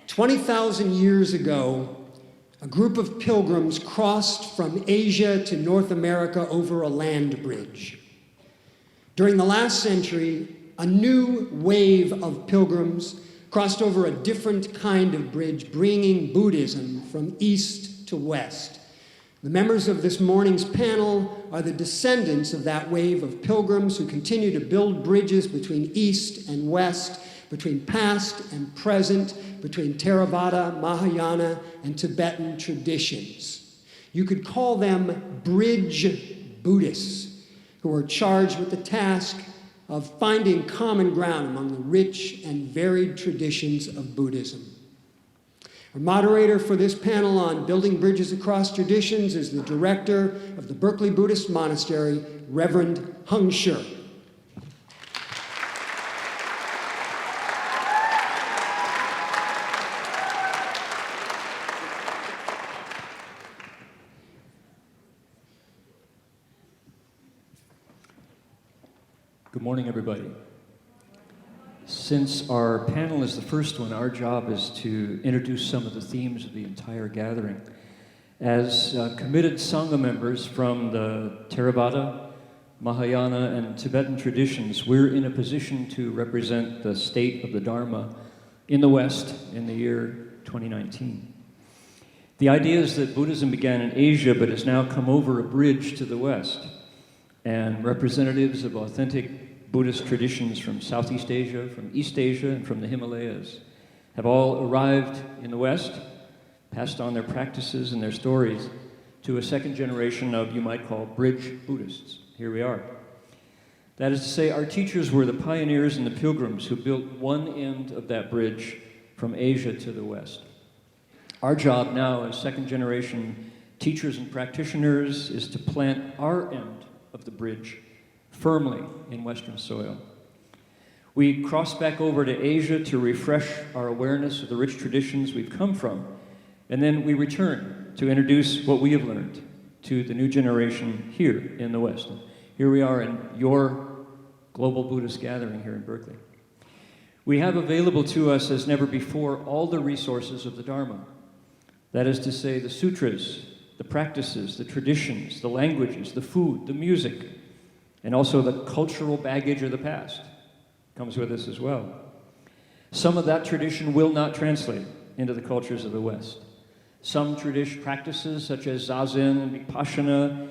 20,000 years ago, a group of pilgrims crossed from Asia to North America over a land bridge. During the last century, a new wave of pilgrims crossed over a different kind of bridge, bringing Buddhism from east to west. The members of this morning's panel are the descendants of that wave of pilgrims who continue to build bridges between east and west, between past and present, between Theravada, Mahayana, and Tibetan traditions. You could call them bridge Buddhists, who are charged with the task of finding common ground among the rich and varied traditions of Buddhism. Our moderator for this panel on building bridges across traditions is the director of the Berkeley Buddhist Monastery, Reverend Heng. Good morning, everybody. Since our panel is the first one, our job is to introduce some of the themes of the entire gathering. As committed Sangha members from the Theravada, Mahayana, and Tibetan traditions, we're in a position to represent the state of the Dharma in the West in the year 2019. The idea is that Buddhism began in Asia, but has now come over a bridge to the West, and representatives of authentic Buddhist traditions from Southeast Asia, from East Asia, and from the Himalayas have all arrived in the West, passed on their practices and their stories to a second generation of, you might call, bridge Buddhists. Here we are. That is to say, our teachers were the pioneers and the pilgrims who built one end of that bridge from Asia to the West. Our job now as second generation teachers and practitioners is to plant our end of the bridge firmly in Western soil. We cross back over to Asia to refresh our awareness of the rich traditions we've come from, and then we return to introduce what we have learned to the new generation here in the West. Here we are in your global Buddhist gathering here in Berkeley. We have available to us as never before all the resources of the Dharma. That is to say, the sutras, the practices, the traditions, the languages, the food, the music, and also the cultural baggage of the past comes with us as well. Some of that tradition will not translate into the cultures of the West. Some tradition practices, such as Zazen, Vipassana,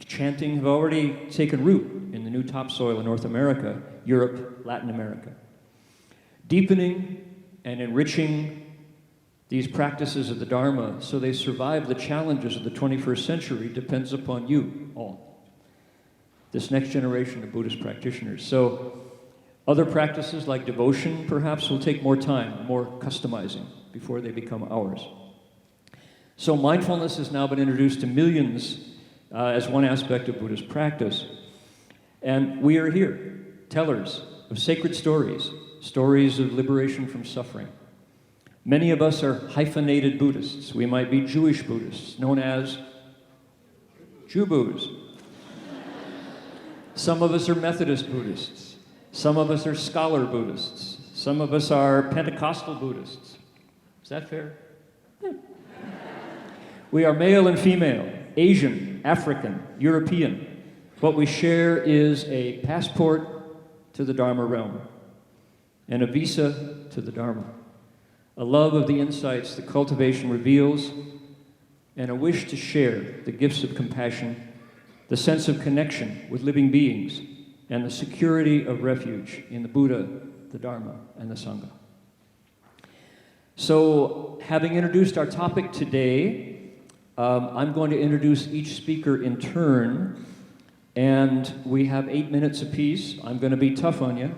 chanting, have already taken root in the new topsoil in North America, Europe, Latin America. Deepening and enriching these practices of the Dharma so they survive the challenges of the 21st century depends upon you all, this next generation of Buddhist practitioners. So other practices like devotion perhaps will take more time, more customizing before they become ours. So mindfulness has now been introduced to millions as one aspect of Buddhist practice. And we are here, tellers of sacred stories, stories of liberation from suffering. Many of us are hyphenated Buddhists. We might be Jewish Buddhists, known as Jew-Booz. Some of us are Methodist Buddhists. Some of us are scholar Buddhists. Some of us are Pentecostal Buddhists. Is that fair? Yeah. We are male and female, Asian, African, European. What we share is a passport to the Dharma realm and a visa to the Dharma, a love of the insights that cultivation reveals, and a wish to share the gifts of compassion, the sense of connection with living beings, and the security of refuge in the Buddha, the Dharma, and the Sangha. So, having introduced our topic today, I'm going to introduce each speaker in turn, and we have 8 minutes apiece. I'm going to be tough on you.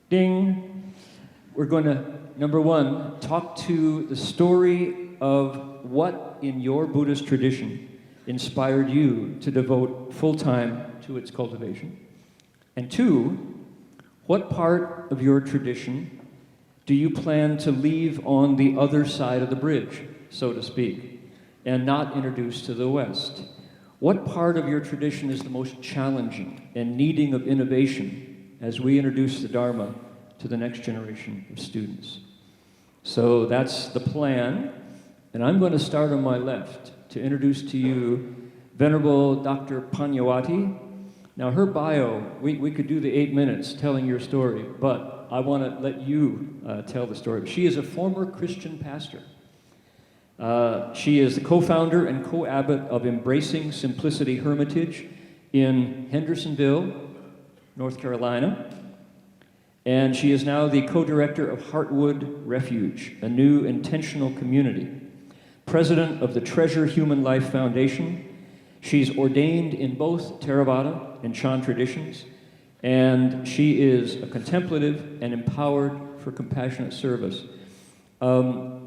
Ding! We're going to, number one, talk to the story of what in your Buddhist tradition inspired you to devote full time to its cultivation. And two, what part of your tradition do you plan to leave on the other side of the bridge, so to speak, and not introduce to the West? What part of your tradition is the most challenging and needing of innovation as we introduce the Dharma to the next generation of students? So that's the plan. And I'm going to start on my left to introduce to you Venerable Dr. Pannavati. Now, her bio, we could do the 8 minutes telling your story, but I want to let you tell the story. She is a former Christian pastor. She is the co-founder and co-abbot of Embracing Simplicity Hermitage in Hendersonville, North Carolina. And she is now the co-director of Heartwood Refuge, a new intentional community. President of the Treasure Human Life Foundation. She's ordained in both Theravada and Chan traditions, and she is a contemplative and empowered for compassionate service. The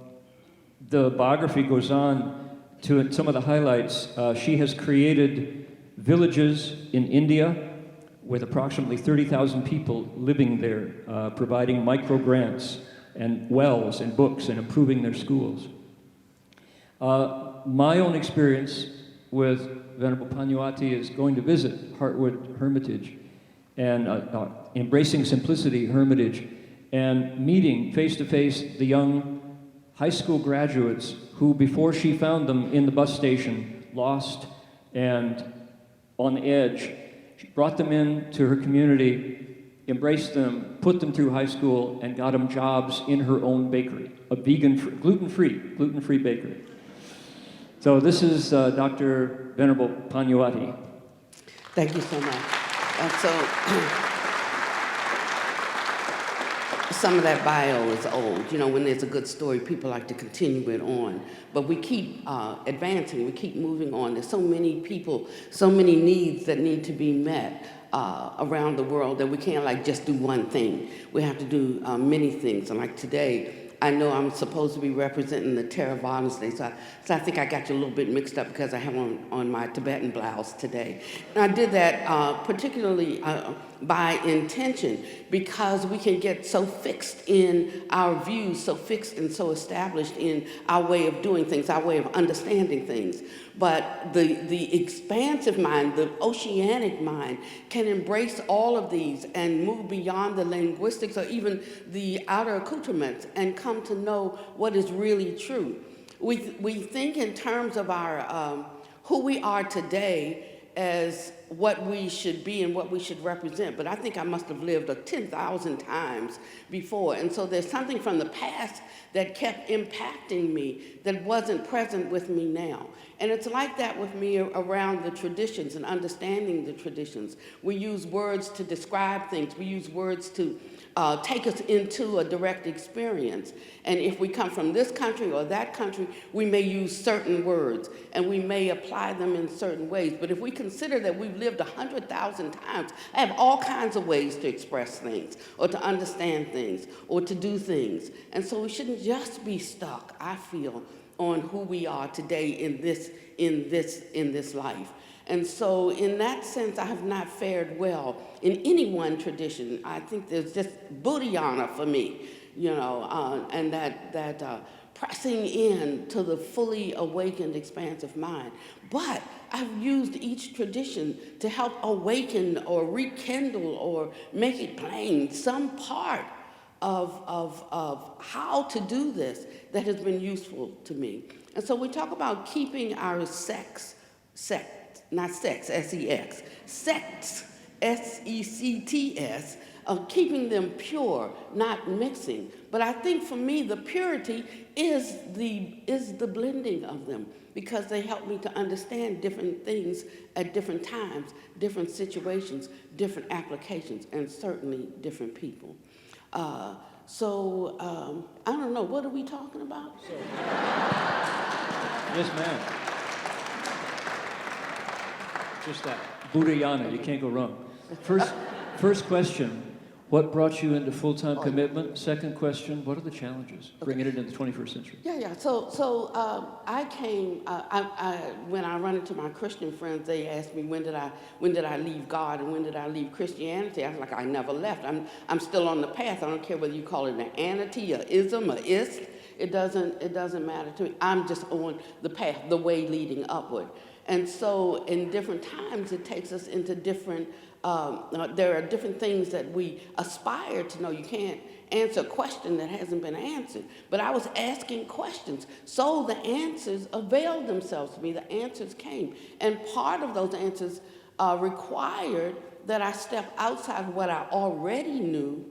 biography goes on to some of the highlights. She has created villages in India with approximately 30,000 people living there, providing micro grants and wells and books and improving their schools. My own experience with Venerable Pannavati is going to visit Heartwood Hermitage and Embracing Simplicity Hermitage and meeting face-to-face the young high school graduates who, before she found them in the bus station, lost and on edge, she brought them into her community, embraced them, put them through high school, and got them jobs in her own bakery, a vegan, gluten-free bakery. So this is Dr. Venerable Pannavati. Thank you so much. Some of that bio is old. You know, when there's a good story, people like to continue it on. But we keep advancing, we keep moving on. There's so many people, so many needs that need to be met around the world that we can't like just do one thing. We have to do many things. And like today, I know I'm supposed to be representing the Theravada today, so I think I got you a little bit mixed up because I have on my Tibetan blouse today. And I did that particularly by intention, because we can get so fixed in our views, so fixed and so established in our way of doing things, our way of understanding things. But the expansive mind, the oceanic mind, can embrace all of these and move beyond the linguistics or even the outer accoutrements and come to know what is really true. We think in terms of our who we are today as what we should be and what we should represent, but I think I must have lived 10,000 times before, and so there's something from the past that kept impacting me that wasn't present with me now. And it's like that with me around the traditions and understanding the traditions. We use words to describe things. We use words to take us into a direct experience. And if we come from this country or that country, we may use certain words and we may apply them in certain ways. But if we consider that we've lived 100,000 times, I have all kinds of ways to express things or to understand things or to do things. And so we shouldn't just be stuck, I feel, on who we are today in this life. And so in that sense, I have not fared well in any one tradition. I think there's just Buddhayana for me, you know, and that pressing in to the fully awakened, expansive mind. But I've used each tradition to help awaken or rekindle or make it plain some part of how to do this that has been useful to me. And so we talk about keeping our sects, not sex, S-E-X, sects, S-E-C-T-S, keeping them pure, not mixing. But I think for me, the purity is the blending of them, because they help me to understand different things at different times, different situations, different applications, and certainly different people. I don't know, what are we talking about? Yes, ma'am. Just that. Buddhayana, you can't go wrong. First question, what brought you into full-time commitment? Second question, what are the challenges bringing it into the 21st century? Yeah. So I came, when I run into my Christian friends, they ask me, when did I leave God and when did I leave Christianity? I was like, I never left. I'm still on the path. I don't care whether you call it an anity, a ism, a ist. It doesn't matter to me. I'm just on the path, the way leading upward. And so in different times, it takes us into different, there are different things that we aspire to know. You can't answer a question that hasn't been answered. But I was asking questions, so the answers availed themselves to me. The answers came. And part of those answers required that I step outside what I already knew.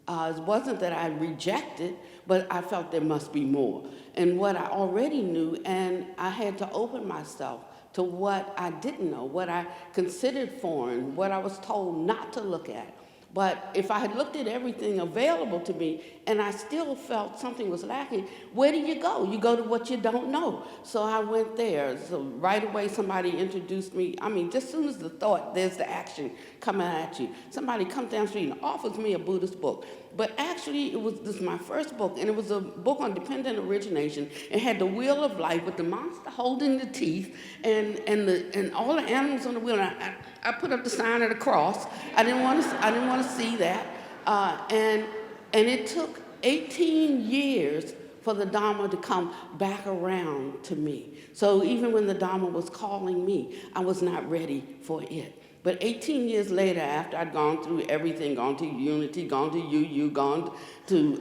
It wasn't that I rejected, but I felt there must be more. And what I already knew, and I had to open myself to what I didn't know, what I considered foreign, what I was told not to look at. But if I had looked at everything available to me and I still felt something was lacking, where do you go? You go to what you don't know. So I went there. So right away somebody introduced me. I mean, just as soon as the thought, there's the action coming at you. Somebody comes down the street and offers me a Buddhist book. But actually, this is my first book, and it was a book on dependent origination. It had the wheel of life with the monster holding the teeth and all the animals on the wheel. And I put up the sign of the cross. I didn't want to see that. And it took 18 years for the Dharma to come back around to me. So even when the Dharma was calling me, I was not ready for it. But 18 years later, after I'd gone through everything, gone to unity, gone to UU, gone to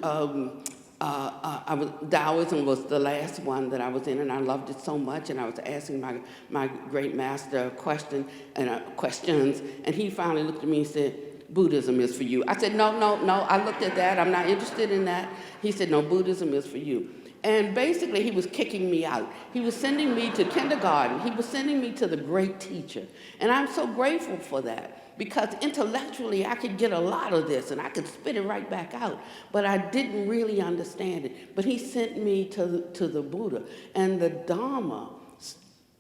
Taoism was the last one that I was in, and I loved it so much. And I was asking my great master questions, and he finally looked at me and said, "Buddhism is for you." I said, "No. I looked at that. I'm not interested in that." He said, "No, Buddhism is for you." And basically, he was kicking me out. He was sending me to kindergarten. He was sending me to the great teacher. And I'm so grateful for that, because intellectually, I could get a lot of this, and I could spit it right back out. But I didn't really understand it. But he sent me to the Buddha. And the Dharma,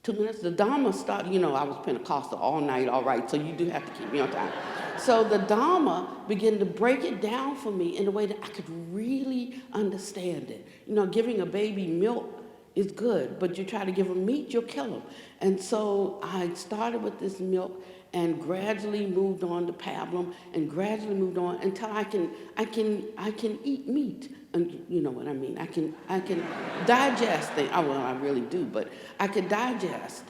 2 minutes, the Dharma started, I was Pentecostal all night, all right, so you do have to keep me on time. So the Dharma began to break it down for me in a way that I could really understand it. Giving a baby milk is good, but you try to give them meat, you'll kill them. And so I started with this milk and gradually moved on to pablum and gradually moved on until I can eat meat. And you know what I mean? I can digest things. Oh, well, I really do, but I could digest.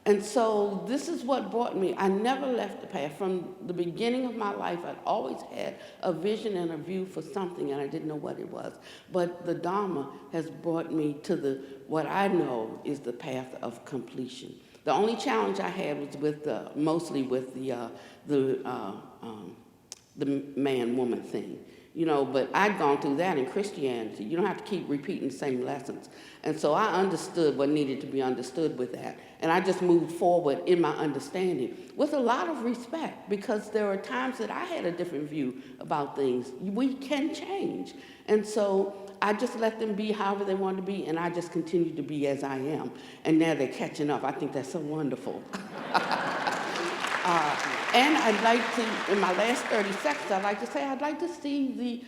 And so this is what brought me. I never left the path. From the beginning of my life, I'd always had a vision and a view for something, and I didn't know what it was. But the Dharma has brought me to what I know is the path of completion. The only challenge I had was mostly with the man-woman thing. But I'd gone through that in Christianity. You don't have to keep repeating the same lessons. And so I understood what needed to be understood with that. And I just moved forward in my understanding with a lot of respect, because there are times that I had a different view about things. We can change. And so I just let them be however they want to be, and I just continue to be as I am. And now they're catching up. I think that's so wonderful. And I'd like to, in my last 30 seconds, I'd like to say I'd like to see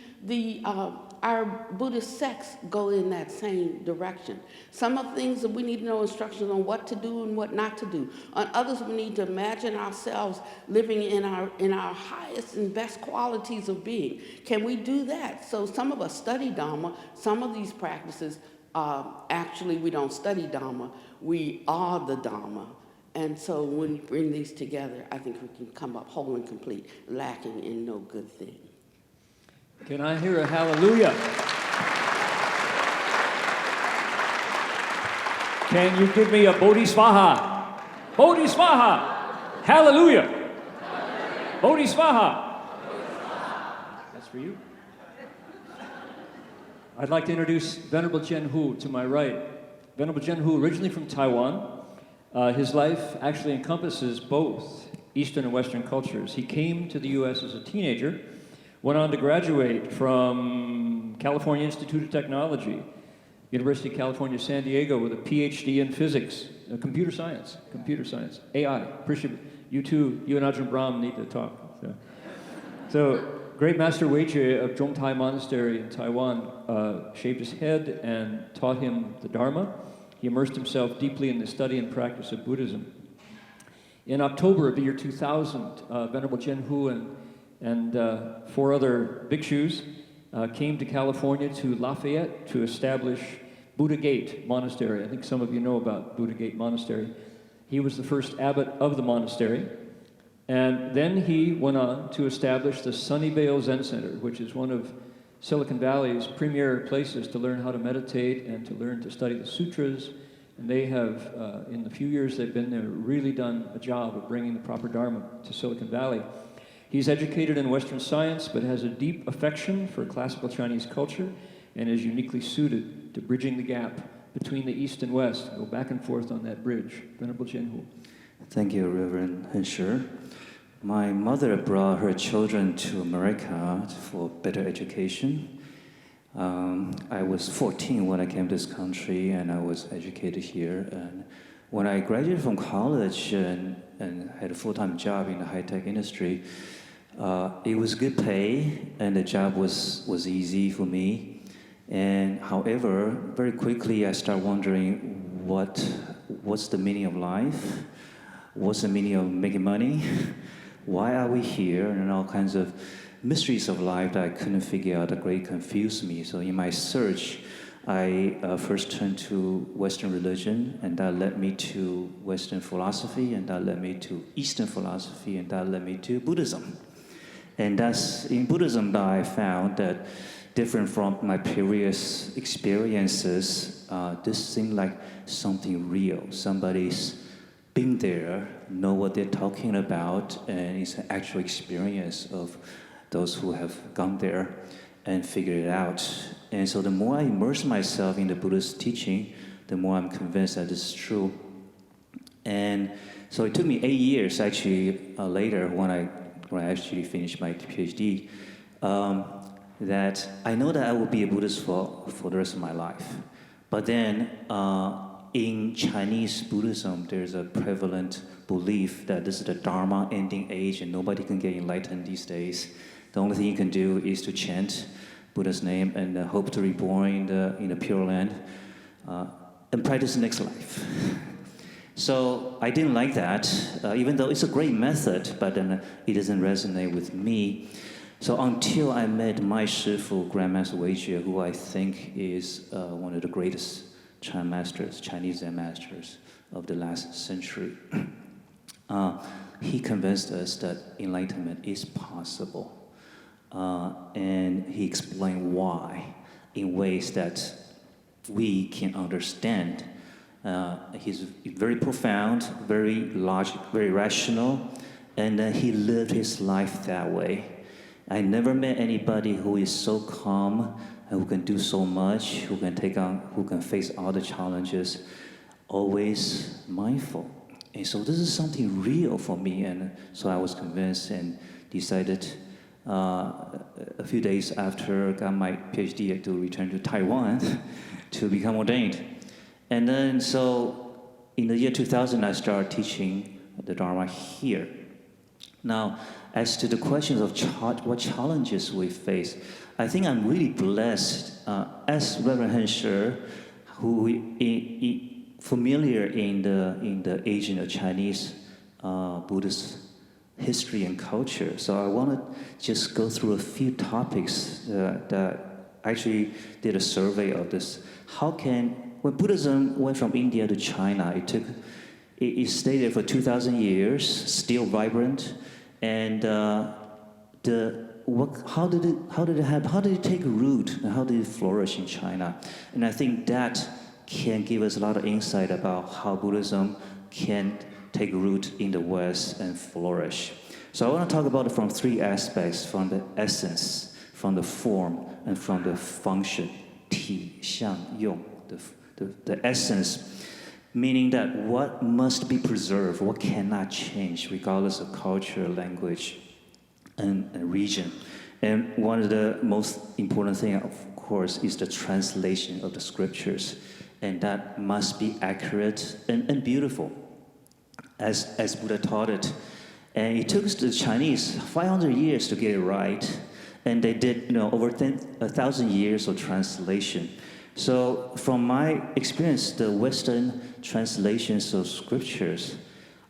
our Buddhist sects go in that same direction. Some of the things that we need to know instructions on what to do and what not to do. On others, we need to imagine ourselves living in our highest and best qualities of being. Can we do that? So some of us study Dharma. Some of these practices, actually, we don't study Dharma. We are the Dharma. And so when we bring these together, I think we can come up whole and complete, lacking in no good thing. Can I hear a hallelujah? Can you give me a Bodhisvaha? Bodhisvaha! Hallelujah! Bodhisvaha! That's for you. I'd like to introduce Venerable Jian Hu to my right. Venerable Jian Hu, originally from Taiwan. His life actually encompasses both Eastern and Western cultures. He came to the U.S. as a teenager, went on to graduate from California Institute of Technology, University of California, San Diego, with a PhD in physics, computer science, AI. Appreciate you two, you and Ajahn Brahm need to talk. So great Master Weijie of Zhongtai Monastery in Taiwan shaved his head and taught him the Dharma. He immersed himself deeply in the study and practice of Buddhism. In October of the year 2000, Venerable Jian Hu and 4 other bhikshus came to California to Lafayette to establish Buddha Gate Monastery. I think some of you know about Buddha Gate Monastery. He was the first abbot of the monastery. And then he went on to establish the Sunnyvale Zen Center, which is one of Silicon Valley's premier places to learn how to meditate and to learn to study the sutras. And they have, in the few years they've been there, really done a job of bringing the proper Dharma to Silicon Valley. He's educated in Western science, but has a deep affection for classical Chinese culture and is uniquely suited to bridging the gap between the East and West. Go back and forth on that bridge. Venerable Jian. Thank you, Reverend Heng. My mother brought her children to America for better education. I was 14 when I came to this country, and I was educated here. And when I graduated from college and had a full-time job in the high-tech industry, it was good pay, and the job was easy for me. And however, very quickly I started wondering what's the meaning of life? What's the meaning of making money? Why are we here? And all kinds of mysteries of life that I couldn't figure out that greatly confused me. So in my search, I first turned to Western religion, and that led me to Western philosophy, and that led me to Eastern philosophy, and that led me to Buddhism. And that's in Buddhism that I found that, different from my previous experiences, this seemed like something real. Somebody's been there, know what they're talking about, and it's an actual experience of those who have gone there and figured it out. And so the more I immerse myself in the Buddhist teaching, the more I'm convinced that it's true. And so it took me 8 years, actually, later, when I actually finished my PhD, that I know that I will be a Buddhist for the rest of my life. But then, in Chinese Buddhism, there's a prevalent belief that this is the Dharma ending age and nobody can get enlightened these days. The only thing you can do is to chant Buddha's name and hope to reborn in the Pure Land and practice the next life. So I didn't like that, even though it's a great method, but then it doesn't resonate with me. So until I met my Shifu, Grandmaster Weijie, who I think is one of the greatest Chinese Zen masters of the last century, he convinced us that enlightenment is possible. And he explained why in ways that we can understand. He's very profound, very logic, very rational, and he lived his life that way. I never met anybody who is so calm, who can do so much, who can face all the challenges, always mindful. And so this is something real for me, and so I was convinced and decided a few days after I got my PhD to return to Taiwan to become ordained. And then so in the year 2000, I started teaching the Dharma here. Now, as to the questions of what challenges we face, I think I'm really blessed as Reverend Heng, who familiar in the Asian or Chinese Buddhist history and culture. So I want to just go through a few topics that I actually did a survey of this. When Buddhism went from India to China, it stayed there for 2,000 years, still vibrant, and how did it happen? How did it take root? And how did it flourish in China? And I think that can give us a lot of insight about how Buddhism can take root in the West and flourish. So I want to talk about it from three aspects: from the essence, from the form, and from the function. 体相用, the essence, meaning that what must be preserved, what cannot change, regardless of culture, language, and region. And one of the most important things, of course, is the translation of the scriptures. And that must be accurate and beautiful, as Buddha taught it. And it took the Chinese 500 years to get it right. And they did over 1,000 years of translation. So from my experience, the Western translations of scriptures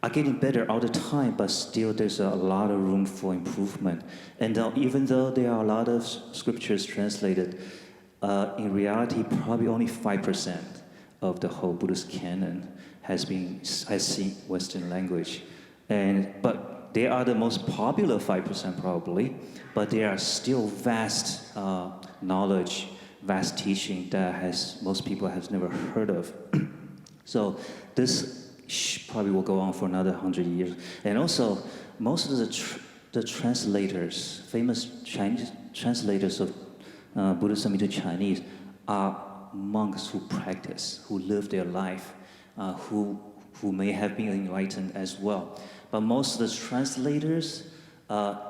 are getting better all the time, but still there's a lot of room for improvement. And even though there are a lot of scriptures translated, in reality, probably only 5% of the whole Buddhist canon has seen Western language, but they are the most popular 5% probably, but there are still vast knowledge, vast teaching that most people have never heard of. So this probably will go on for another 100 years. And also, most of the translators, famous Chinese translators of Buddhism into Chinese, are monks who practice, who live their life, who may have been enlightened as well. But most of the translators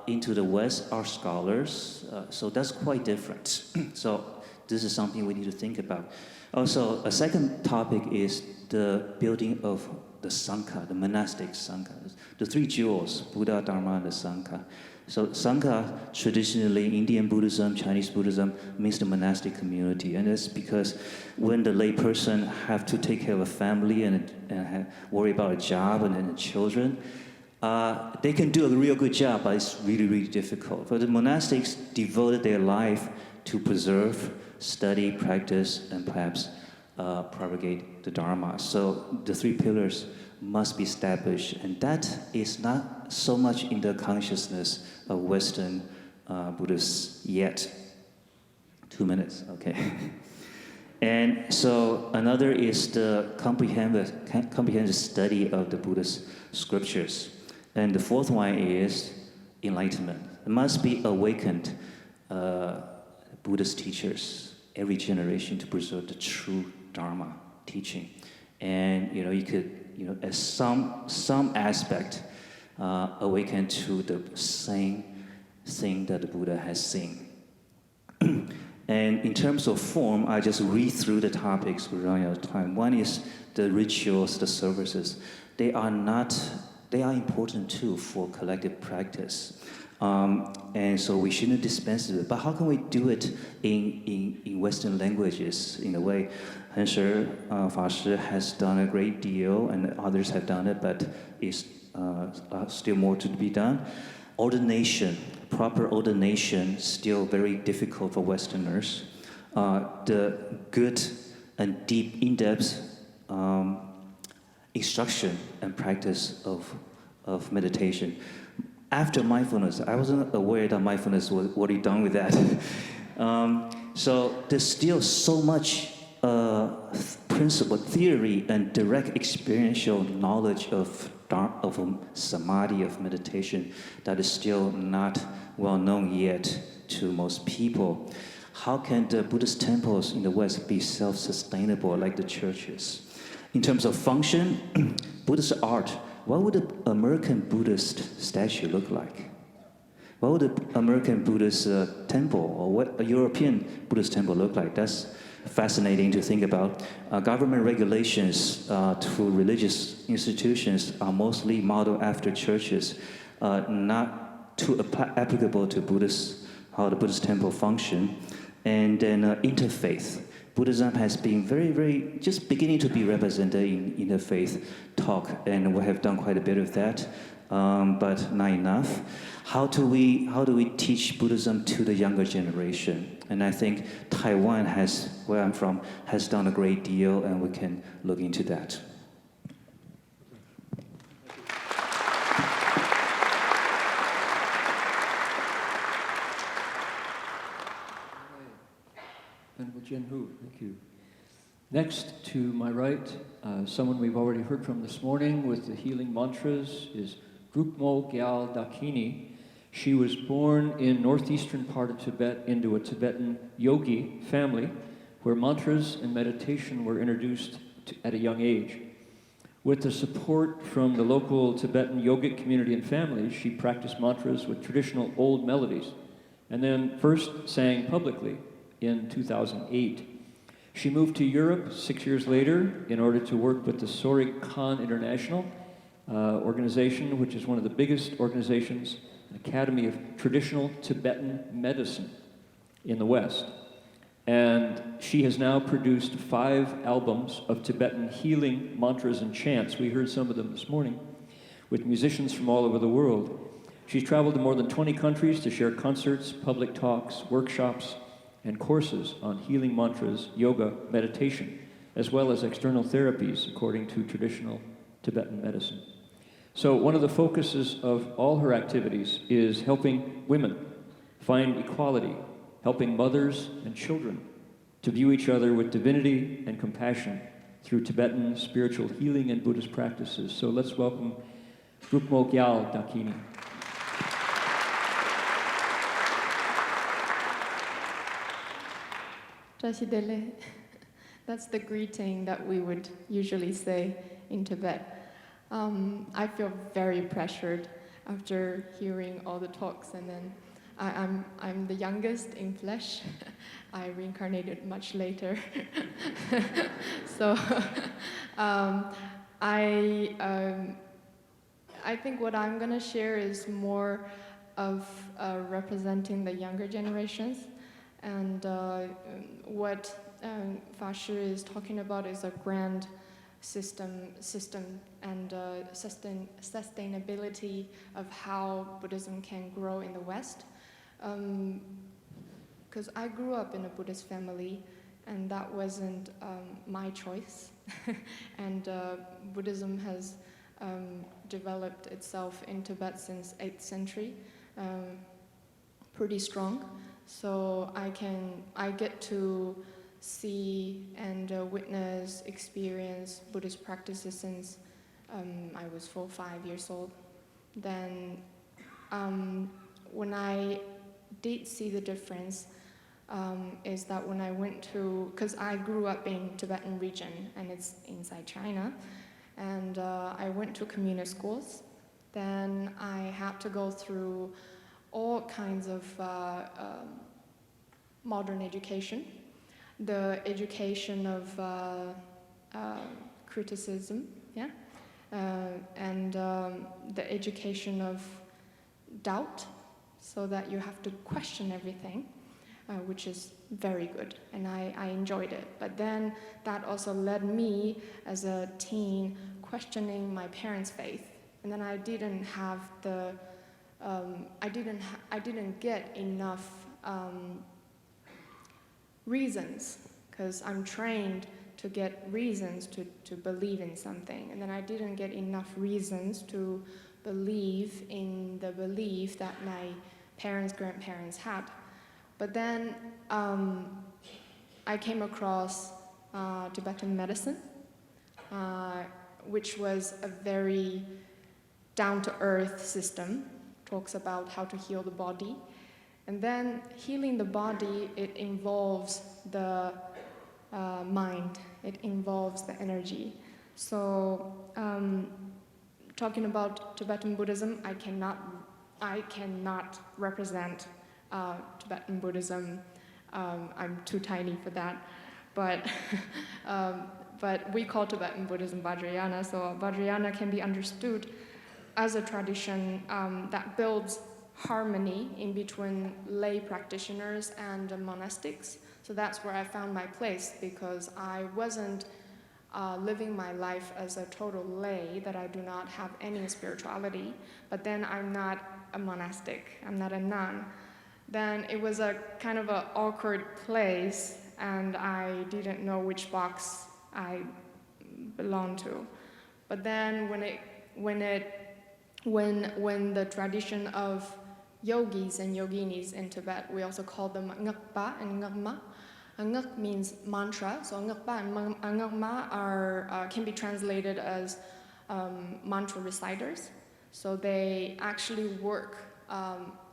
into the West are scholars, so that's quite different. So this is something we need to think about. Also, a second topic is the building of the Sangha, the monastic Sangha, the three jewels, Buddha, Dharma, and the Sangha. So Sangha, traditionally, Indian Buddhism, Chinese Buddhism, means the monastic community. And that's because when the lay person have to take care of a family and worry about a job and then children, they can do a real good job, but it's really, really difficult. But the monastics devoted their life to preserve, study, practice, and perhaps propagate the Dharma. So the three pillars must be established, and that is not so much in the consciousness of Western Buddhists yet. 2 minutes, okay. And so another is the comprehensive study of the Buddhist scriptures. And the fourth one is enlightenment. It must be awakened Buddhist teachers every generation to preserve the true Dharma teaching. And you could, as some aspect, awaken to the same thing that the Buddha has seen. And in terms of form, I just read through the topics. We're running out of time. One is the rituals, the services. They are important too for collective practice. And so we shouldn't dispense it. But how can we do it in Western languages in a way? Heng Fa Shi has done a great deal, and others have done it, but it's still more to be done. Ordination, proper ordination, still very difficult for Westerners. The good and deep, in-depth instruction and practice of meditation. After mindfulness, I wasn't aware that mindfulness was already done with that. So there's still so much principle, theory, and direct experiential knowledge of samadhi, of meditation, that is still not well known yet to most people. How can the Buddhist temples in the West be self-sustainable like the churches? In terms of function, Buddhist art, what would an American Buddhist statue look like? What would an American Buddhist temple, or what a European Buddhist temple look like? That's fascinating to think about. Government regulations to religious institutions are mostly modeled after churches, not too applicable to how the Buddhist temple function. And then interfaith. Buddhism has been very, very just beginning to be represented in interfaith talk, and we have done quite a bit of that, but not enough. How do we teach Buddhism to the younger generation? And I think Taiwan where I'm from, has done a great deal, and we can look into that. Venerable Jian Hu, thank you. Next to my right, someone we've already heard from this morning with the healing mantras is Drukmo Gyal Dakini. She was born in northeastern part of Tibet into a Tibetan yogi family where mantras and meditation were introduced at a young age. With the support from the local Tibetan yogic community and families, she practiced mantras with traditional old melodies and then first sang publicly in 2008. She moved to Europe 6 years later in order to work with the Sorik Khan International organization, which is one of the biggest organizations, an academy of traditional Tibetan medicine in the West. And she has now produced 5 albums of Tibetan healing mantras and chants. We heard some of them this morning with musicians from all over the world. She's traveled to more than 20 countries to share concerts, public talks, workshops, and courses on healing mantras, yoga, meditation. as well as external therapies according to traditional Tibetan medicine. So one of the focuses of all her activities is helping women find equality, helping mothers and children to view each other with divinity and compassion through Tibetan spiritual healing and Buddhist practices. So let's welcome Drukmo Gyal Dakini. Trasidele. That's the greeting that we would usually say in Tibet. I feel very pressured after hearing all the talks, and then I'm the youngest in flesh. I reincarnated much later. So I think what I'm gonna share is more of representing the younger generations, and what Fa-shi is talking about is a grand system and sustainability of how Buddhism can grow in the West. Because I grew up in a Buddhist family, and that wasn't my choice. And Buddhism has developed itself in Tibet since 8th century, pretty strong. So I get to see and witness, experience Buddhist practices since I was 4 or 5 years old. Then when I did see the difference is that when I went to, because I grew up in Tibetan region and it's inside China, and I went to communist schools. Then I had to go through all kinds of modern education, the education of criticism, yeah, and the education of doubt, so that you have to question everything, which is very good, and I enjoyed it. But then that also led me as a teen questioning my parents' faith, and then I didn't have the I didn't get enough reasons, because I'm trained to get reasons to believe in something, and then I didn't get enough reasons to believe in the belief that my parents, grandparents had. But then I came across Tibetan medicine, which was a very down-to-earth system, talks about how to heal the body. And then healing the body, it involves the mind, it involves the energy. So talking about Tibetan Buddhism, I cannot represent Tibetan Buddhism. I'm too tiny for that. But we call Tibetan Buddhism Vajrayana, so Vajrayana can be understood as a tradition that builds harmony in between lay practitioners and monastics. So that's where I found my place, because I wasn't living my life as a total lay, that I do not have any spirituality, but then I'm not a monastic, I'm not a nun. Then it was a kind of an awkward place, and I didn't know which box I belonged to. But then when the tradition of yogis and yoginis in Tibet, we also call them ngakpa and ngakma. Ngak means mantra, so ngakpa and ngakma can be translated as mantra reciters. So they actually work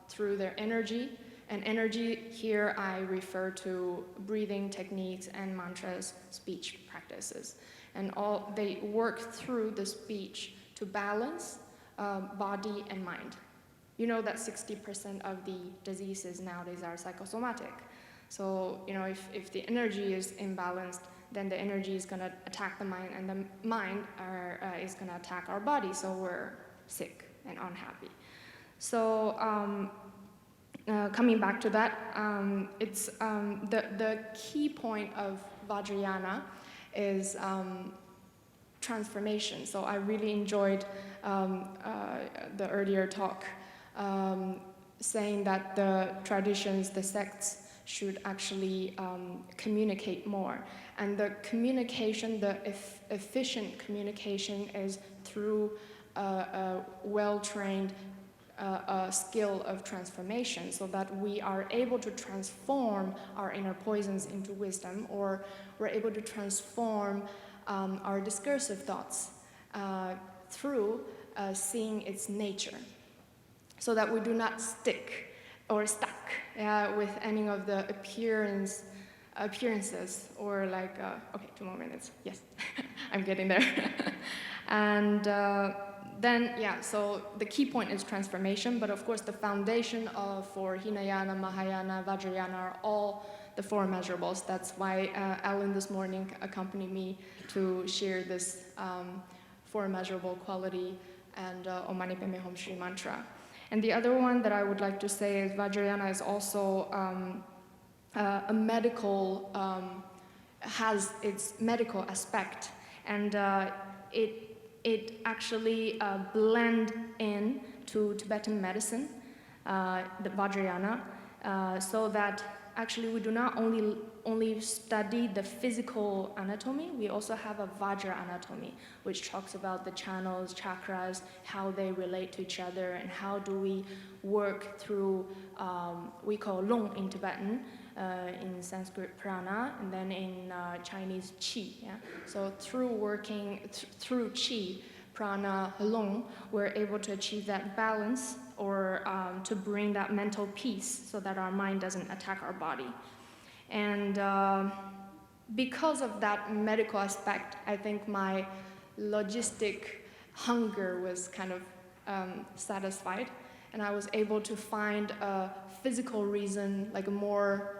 through their energy, and energy here I refer to breathing techniques and mantras, speech practices. And they work through the speech to balance body and mind. You know that 60% of the diseases nowadays are psychosomatic. So, you know, if the energy is imbalanced, then the energy is going to attack the mind, and the mind is going to attack our body, so we're sick and unhappy. So, coming back to that, it's the key point of Vajrayana is transformation. So I really enjoyed the earlier talk saying that the traditions, the sects, should actually communicate more. And the communication, the efficient communication is through a well-trained skill of transformation, so that we are able to transform our inner poisons into wisdom, or we're able to transform our discursive thoughts through seeing its nature, so that we do not stick or stuck with any of the appearances, or like, okay, 2 more minutes, yes, I'm getting there. And then, yeah, so the key point is transformation, but of course the foundation for Hinayana, Mahayana, Vajrayana are all the 4 measurables. That's why Alan this morning accompanied me to share this 4 measurable quality and Om Mani Padme Hum Shri mantra. And the other one that I would like to say is Vajrayana is also a medical, has its medical aspect, and it actually blend in to Tibetan medicine, the Vajrayana, so that actually we do not only study the physical anatomy, we also have a Vajra anatomy, which talks about the channels, chakras, how they relate to each other, and how do we work through, we call Long in Tibetan, in Sanskrit prana, and then in Chinese qi. Yeah? So through working through qi, prana, long, we're able to achieve that balance, or to bring that mental peace so that our mind doesn't attack our body. And because of that medical aspect, I think my logistic hunger was kind of satisfied, and I was able to find a physical reason, like a more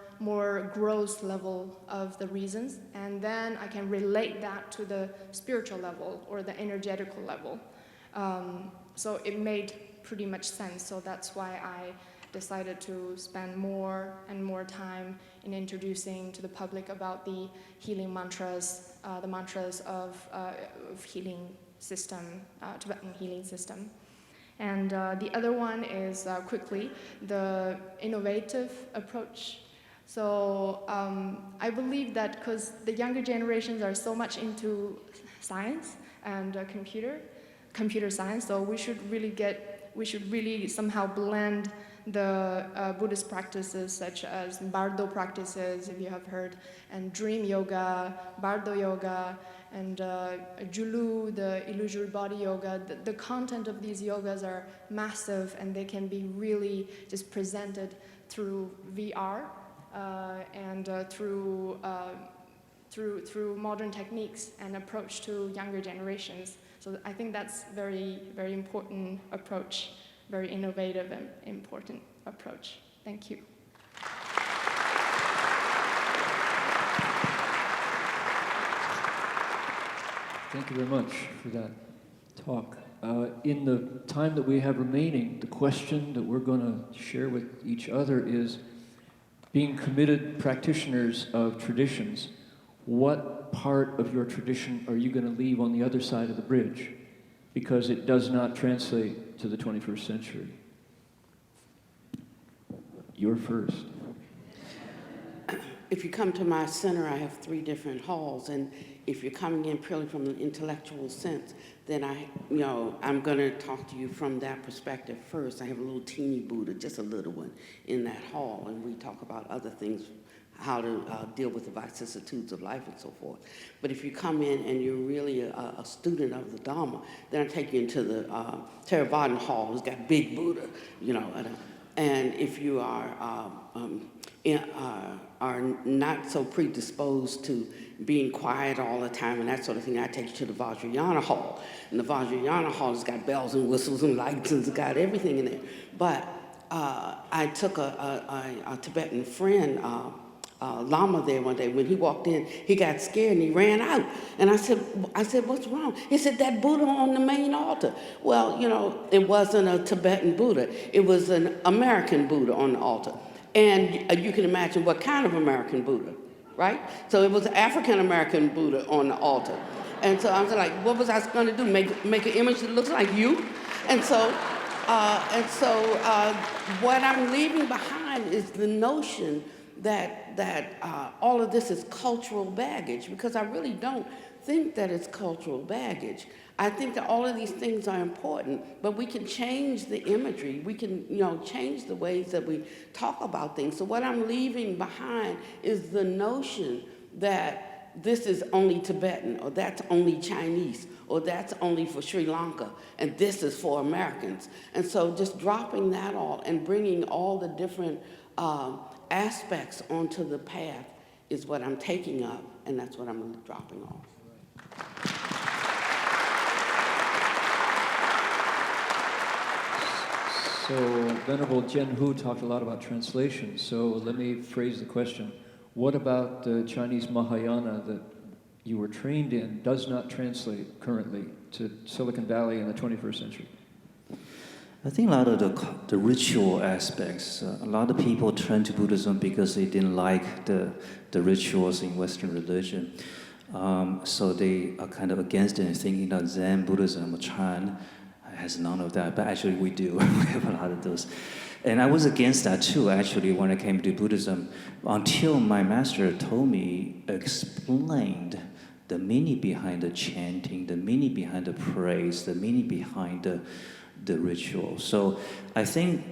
gross level of the reasons, and then I can relate that to the spiritual level or the energetical level. So it made pretty much sense. So that's why I decided to spend more and more time in introducing to the public about the healing mantras, the mantras of healing system, Tibetan healing system. And the other one is quickly the innovative approach. So I believe that because the younger generations are so much into science and computer science, so we should really somehow blend the Buddhist practices such as Bardo practices, if you have heard, and dream yoga, Bardo yoga, and Julu, the illusory body yoga. The content of these yogas are massive, and they can be really just presented through VR and through modern techniques and approach to younger generations. So I think that's very, very important approach, very innovative and important approach. Thank you. Thank you very much for that talk. In the time that we have remaining, the question that we're going to share with each other is, being committed practitioners of traditions, what part of your tradition are you going to leave on the other side of the bridge? Because it does not translate to the 21st century. You're first. If you come to my center, I have 3 different halls, and if you're coming in purely from an intellectual sense, then I'm going to talk to you from that perspective first. I have a little teeny Buddha, just a little one, in that hall, and we talk about other things, how to deal with the vicissitudes of life and so forth. But if you come in and you're really a student of the Dharma, then I take you into the Theravada hall. It's got big Buddha, and if you are not so predisposed to being quiet all the time and that sort of thing, I take you to the Vajrayana hall. And the Vajrayana hall has got bells and whistles and lights, and it's got everything in there. But I took a Tibetan friend, Lama, there one day. When he walked in, he got scared and he ran out. And I said, what's wrong? He said, that Buddha on the main altar. Well, it wasn't a Tibetan Buddha. It was an American Buddha on the altar. And you can imagine what kind of American Buddha, right? So it was an African-American Buddha on the altar. And so I was like, what was I going to do? Make an image that looks like you? And so what I'm leaving behind is the notion that all of this is cultural baggage, because I really don't think that it's cultural baggage. I think that all of these things are important, but we can change the imagery. We can, change the ways that we talk about things. So what I'm leaving behind is the notion that this is only Tibetan, or that's only Chinese, or that's only for Sri Lanka, and this is for Americans. And so just dropping that all and bringing all the different aspects onto the path is what I'm taking up, and that's what I'm dropping off. So Venerable Jian Hu talked a lot about translation, so let me phrase the question. What about the Chinese Mahayana that you were trained in does not translate currently to Silicon Valley in the 21st century? I think a lot of the ritual aspects, a lot of people turn to Buddhism because they didn't like the rituals in Western religion. So they are kind of against it and thinking that Zen Buddhism or Chan has none of that, but actually we do. We have a lot of those. And I was against that too, actually, when I came to Buddhism, until my master told me, explained the meaning behind the chanting, the meaning behind the praise, the meaning behind the ritual. So I think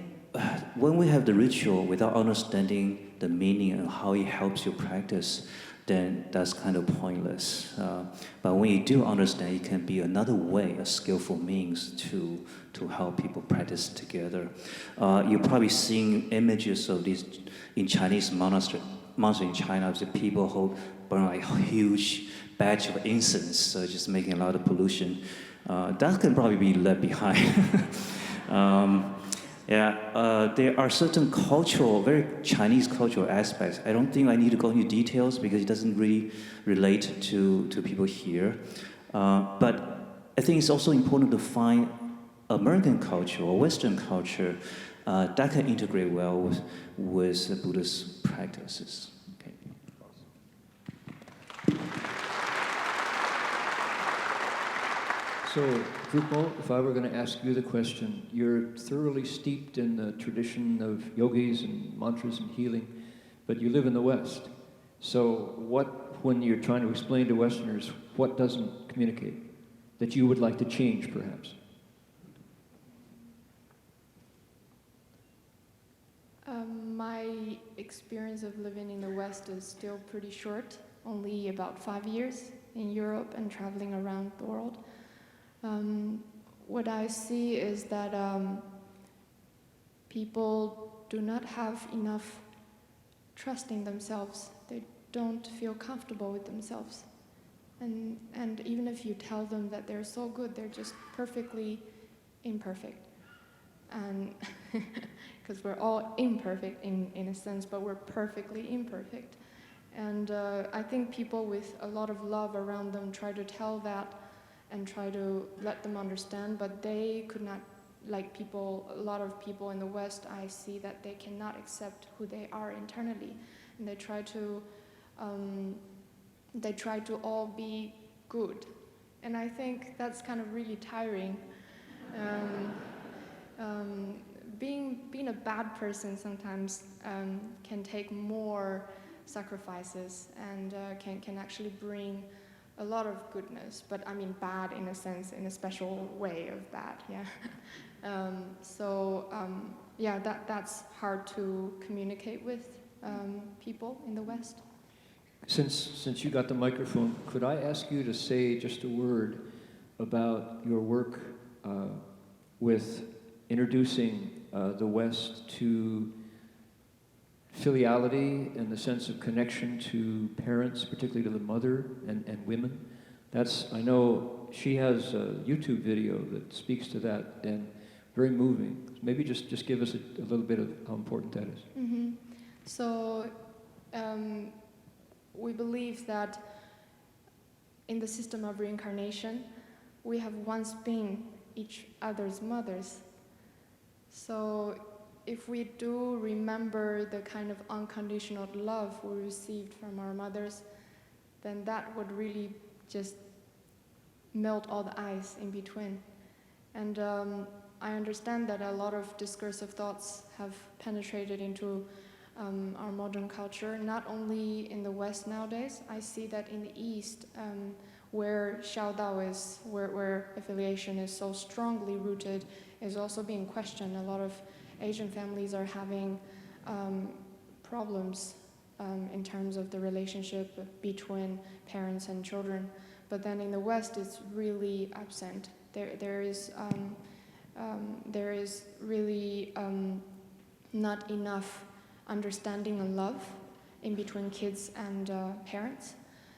when we have the ritual without understanding the meaning and how it helps you practice, then that's kind of pointless. But when you do understand, it can be another way, a skillful means to help people practice together. You're probably seeing images of these in Chinese monastery in China. The people burn like a huge batch of incense, so just making a lot of pollution. That can probably be left behind. There are certain cultural, very Chinese cultural aspects. I don't think I need to go into details because it doesn't really relate to people here. But I think it's also important to find American culture or Western culture that can integrate well with Buddhist practices. Okay. So, Drukmo, if I were going to ask you the question, you're thoroughly steeped in the tradition of yogis and mantras and healing, but you live in the West. So when you're trying to explain to Westerners, what doesn't communicate that you would like to change, perhaps? My experience of living in the West is still pretty short, only about 5 years in Europe and traveling around the world. What I see is that people do not have enough trust in themselves. They don't feel comfortable with themselves. And even if you tell them that they're so good, they're just perfectly imperfect. And because we're all imperfect in a sense, but we're perfectly imperfect. And I think people with a lot of love around them try to tell that and try to let them understand, but they could not, a lot of people in the West, I see that they cannot accept who they are internally, and they try to all be good, and I think that's kind of really tiring. Being a bad person sometimes can take more sacrifices and can actually bring a lot of goodness, but I mean bad in a sense, in a special way of bad, yeah. That's hard to communicate with people in the West. Since you got the microphone, could I ask you to say just a word about your work with introducing the West to filiality and the sense of connection to parents, particularly to the mother and women? I know she has a YouTube video that speaks to that, and very moving. Maybe just give us a little bit of how important that is. Mm-hmm. So we believe that in the system of reincarnation, we have once been each other's mothers. So if we do remember the kind of unconditional love we received from our mothers, then that would really just melt all the ice in between. And I understand that a lot of discursive thoughts have penetrated into our modern culture, not only in the West nowadays. I see that in the East, where Xiaodao is, where affiliation is so strongly rooted, is also being questioned. A lot of Asian families are having problems in terms of the relationship between parents and children. But then in the West, it's really absent. There is really not enough understanding and love in between kids and parents.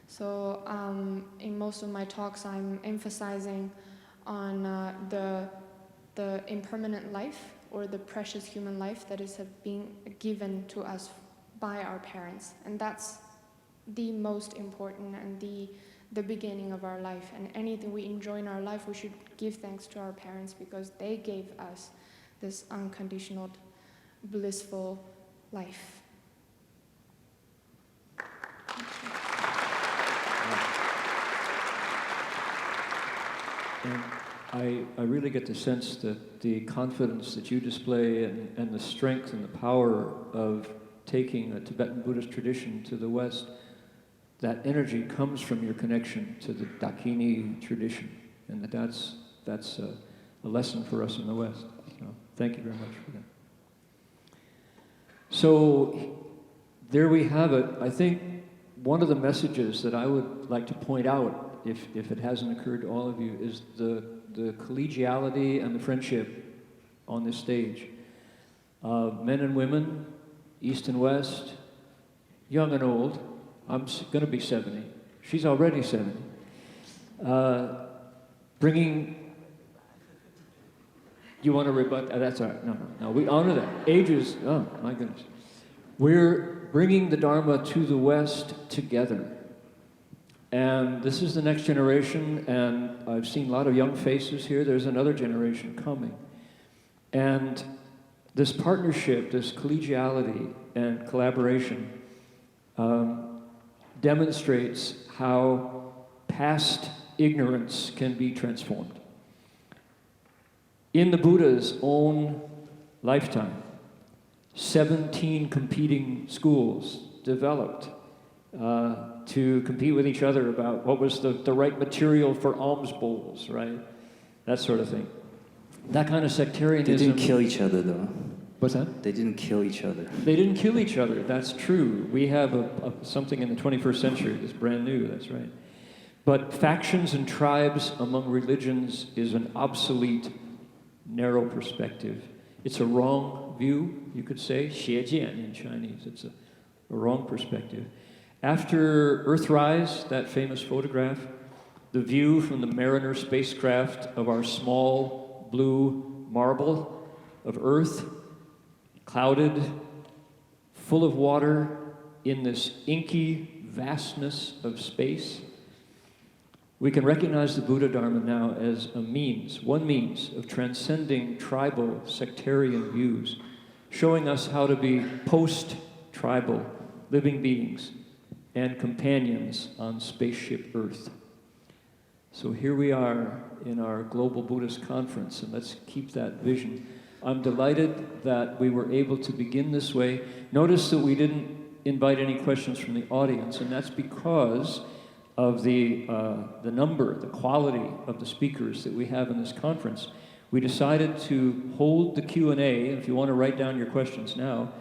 So in most of my talks, I'm emphasizing on the impermanent life, or the precious human life that is being given to us by our parents. And that's the most important and the beginning of our life. And anything we enjoy in our life, we should give thanks to our parents, because they gave us this unconditional, blissful life. And I really get the sense that the confidence that you display and the strength and the power of taking a Tibetan Buddhist tradition to the West, that energy comes from your connection to the Dakini tradition, and that's a lesson for us in the West. So thank you very much for that. So there we have it. I think one of the messages that I would like to point out, if it hasn't occurred to all of you, is the collegiality and the friendship on this stage. Men and women, East and West, young and old. I'm going to be 70. She's already 70. Bringing... You want to rebut? That's all right. No. We honor that. Ages, oh my goodness. We're bringing the Dharma to the West together. And this is the next generation, and I've seen a lot of young faces here. There's another generation coming. And this partnership, this collegiality and collaboration demonstrates how past ignorance can be transformed. In the Buddha's own lifetime, 17 competing schools developed to compete with each other about what was the right material for alms bowls, right? That sort of thing. That kind of sectarianism... They didn't kill each other, though. What's that? They didn't kill each other. They didn't kill each other, that's true. We have something in the 21st century that's brand new, that's right. But factions and tribes among religions is an obsolete, narrow perspective. It's a wrong view, you could say, 邪见 in Chinese. It's a wrong perspective. After Earthrise, that famous photograph, the view from the Mariner spacecraft of our small blue marble of Earth, clouded, full of water, in this inky vastness of space, we can recognize the Buddha Dharma now as a means, one means of transcending tribal, sectarian views, showing us how to be post-tribal living beings and companions on spaceship Earth. So here we are in our Global Buddhist Conference, and let's keep that vision. I'm delighted that we were able to begin this way. Notice that we didn't invite any questions from the audience, and that's because of the number, the quality of the speakers that we have in this conference. We decided to hold the Q&A. If you want to write down your questions now,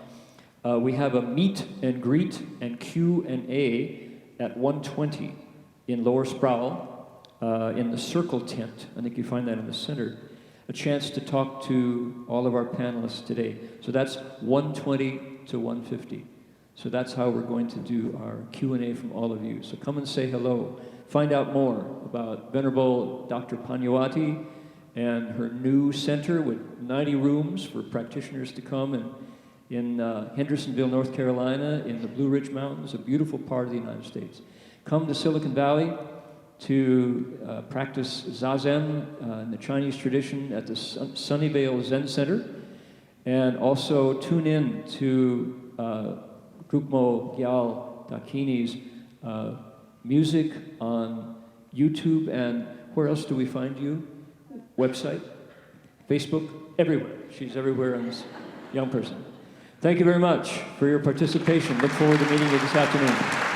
we have a meet and greet and Q&A at 1:20 in Lower Sproul in the Circle tent. I think you find that in the center. A chance to talk to all of our panelists today. So that's 1:20 to 1:50. So that's how we're going to do our Q&A from all of you. So come and say hello. Find out more about Venerable Dr. Pannavati and her new center with 90 rooms for practitioners to come in Hendersonville, North Carolina, in the Blue Ridge Mountains, a beautiful part of the United States. Come to Silicon Valley to practice Zazen in the Chinese tradition at the Sunnyvale Zen Center, and also tune in to Drukmo, Gyal, Dakini's music on YouTube, and where else do we find you? Website, Facebook, everywhere. She's everywhere on this young person. Thank you very much for your participation. Look forward to meeting you this afternoon.